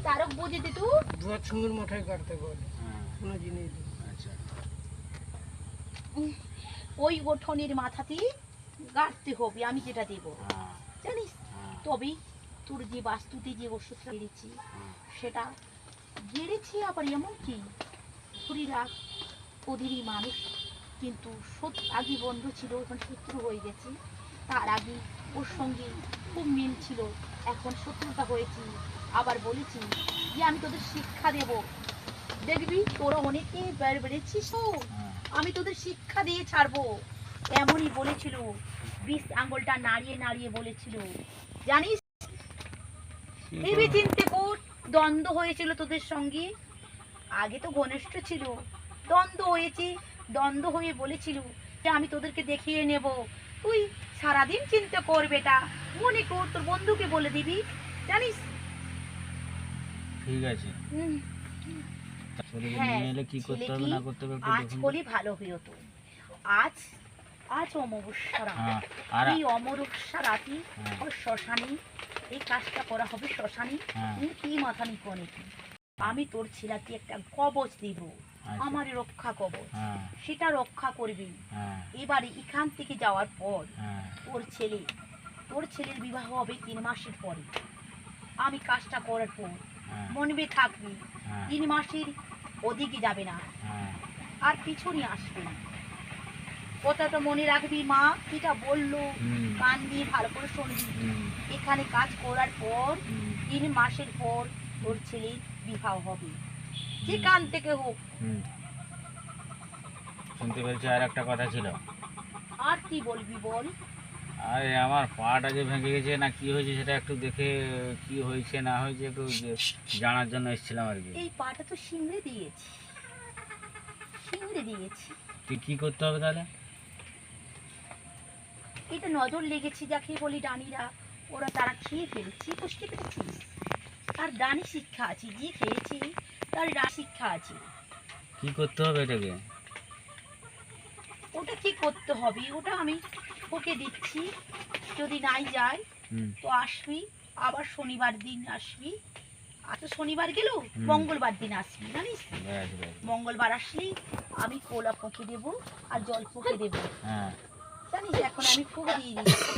তারক বুঝে দিত দুয়ার সঙ্গের মাথায় কাটতে বলে কোনো জিনিস। আচ্ছা ওই ওঠনের মাথাতে গাড়তে হবে, আমি যেটা দেব জানিস। তবে তোর যে বাস্তুতে যে ওষুধটা গেড়েছি সেটা গেড়েছি আবার এমন কি ধরে রাখ, ওদেরই মানুষ কিন্তু আগে বন্ধু ছিল, এখন শত্রু হয়ে গেছে। তার আগে ওর সঙ্গে খুব মিল ছিল, এখন শত্রুতা হয়েছি। আবার বলেছি যে আমি তোদের শিক্ষা দেব, দেখবি তোরা অনেকে বেড়েছিস, আমি তোদের শিক্ষা দিয়ে ছাড়বো, এমনই বলেছিল। 20 আঙ্গুলটা নাড়িয়ে নাড়িয়ে বলেছিল জানিস। ভেবে চিনতে কর, দ্বন্দ্ব হয়েছিল তোদের সঙ্গে। আগে তো ঘনিষ্ঠ ছিল, দ্বন্দ্ব হয়েছে, দ্বন্দ্ব হয়ে বলেছিল যে আমি তোদেরকে দেখিয়ে নেব। তুই সারাদিন চিন্তা কর বেটা, মনে কর তোর বন্ধুকে বলে দিবি জানিস। ঠিক আছে, হ্যাঁ, কি করতে হবে না করতে হবে আজ বলি ভালো হতো। আজ আজ অমাবস্যা রাত, এই অমাবস্যা রাতে ওর শ্মশানে এই কাজটা করা হবে। শ্মশানে কি মাথা নিক অনেকে, আমি তোর ছেলেকে একটা কবচ দিব, আমার রক্ষা কবচ, সেটা রক্ষা করবি। এবারে এখান থেকে যাওয়ার পর তোর ছেলের বিবাহ হবে 3 মাসের পরে। আমি কাজটা করার পর মনবে থাকবি, 3 মাসের ওদিকে যাবে না, আর পিছনে আসবে না। কথাটা মনে রাখবি মা, যেটা বললো কান দিয়ে ভালো করে শুনবি। এখানে কাজ করার পর 3 মাসের পর তোর ছেলের বিবাহ হবে, যেখান থেকে হোক। শুনতে পেয়েছি। আর একটা কথা ছিল। আর কি বলবি বল। আরে আমার পাটা যে ভেঙে গেছে না কি হয়েছে সেটা একটু দেখে, কি হয়েছে না হয়েছে একটু জানার জন্য এসেছিলাম আর কি। এই পাটা তো শিংড়ে দিয়েছি, শিংড়ে দিয়েছি। কি করতে হবে তাহলে? এটা নজর লেগেছে, যাকে বলি ডানিরা, ওরা তারা খেয়ে ফেলছে, বুঝতে পেরেছিস। আর ডানি শিক্ষা আছে, যে খেয়েছে তার ডানি শিক্ষা আছে। কি করতে হবে এটাকে? ওটা কি করতে হবে ওটা আমি ওকে দিচ্ছি, যদি নাই যায় তো আসবি, আবার শনিবার দিন আসবি। আচ্ছা শনিবার গেল, মঙ্গলবার দিন আসবি জানিস। মঙ্গলবার আসলেই আমি কোলা ফুঁকে দেবো আর জল ফুঁকে দেবো জানিস। এখন আমি ফুঁকে দিয়ে দিচ্ছি।